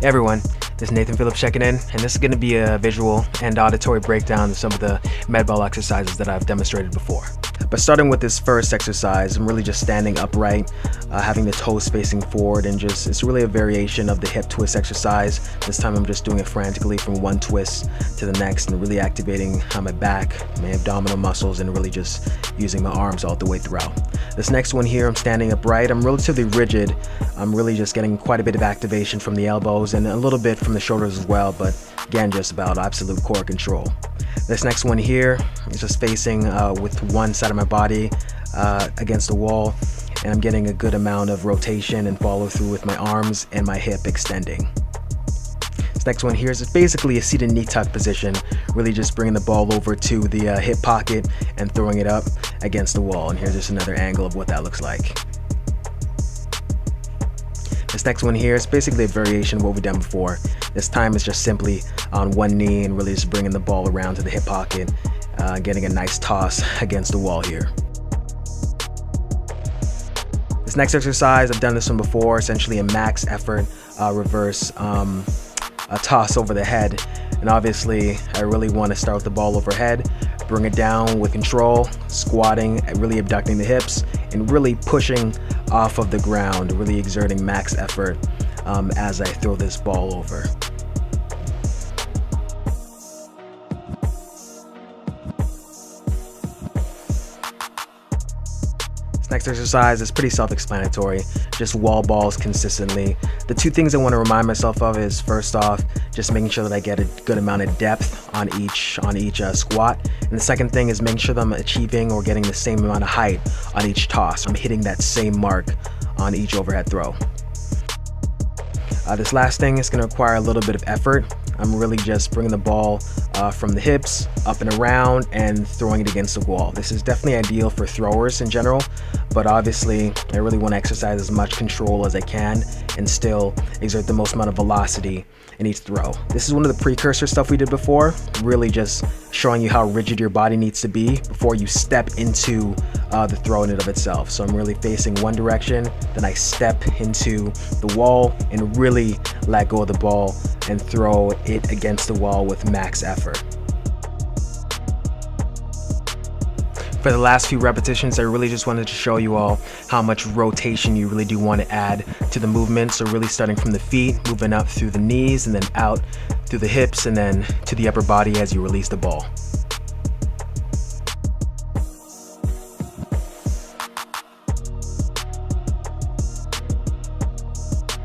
Hey everyone, this is Nathan Phillips checking in, and this is going to be a visual and auditory breakdown of some of the Medball exercises that I've demonstrated before. But starting with this first exercise, I'm really just standing upright, having the toes facing forward, and it's really a variation of the hip twist exercise. This time I'm just doing it frantically from one twist to the next and really activating my back, my abdominal muscles, and really just using my arms all the way throughout. This next one here, I'm standing upright. I'm relatively rigid. I'm really just getting quite a bit of activation from the elbows and a little bit from the shoulders as well, but again, just about absolute core control. This next one here is just facing with one side of my body against the wall, and I'm getting a good amount of rotation and follow through with my arms and my hip extending. This next one here is basically a seated knee tuck position, really just bringing the ball over to the hip pocket and throwing it up against the wall. And here's just another angle of what that looks like. This next one here is basically a variation of what we've done before. This time is just simply on one knee and really just bringing the ball around to the hip pocket, getting a nice toss against the wall here. This next exercise, I've done this one before, essentially a max effort reverse a toss over the head. And obviously, I really want to start with the ball overhead, bring it down with control, squatting, really abducting the hips, and really pushing off of the ground, really exerting max effort as I throw this ball over. This next exercise is pretty self-explanatory, just wall balls consistently. The two things I want to remind myself of is, first off, just making sure that I get a good amount of depth on each squat. And the second thing is making sure that I'm achieving or getting the same amount of height on each toss. I'm hitting that same mark on each overhead throw. This last thing is going to require a little bit of effort. I'm really just bringing the ball from the hips up and around and throwing it against the wall. This is definitely ideal for throwers in general, but obviously I really want to exercise as much control as I can and still exert the most amount of velocity in each throw. This is one of the precursor stuff we did before, really just showing you how rigid your body needs to be before you step into the throw in and of itself. So I'm really facing one direction, then I step into the wall and really let go of the ball and throw it against the wall with max effort. For the last few repetitions, I really just wanted to show you all how much rotation you really do want to add to the movement. So really starting from the feet, moving up through the knees, and then out through the hips, and then to the upper body as you release the ball.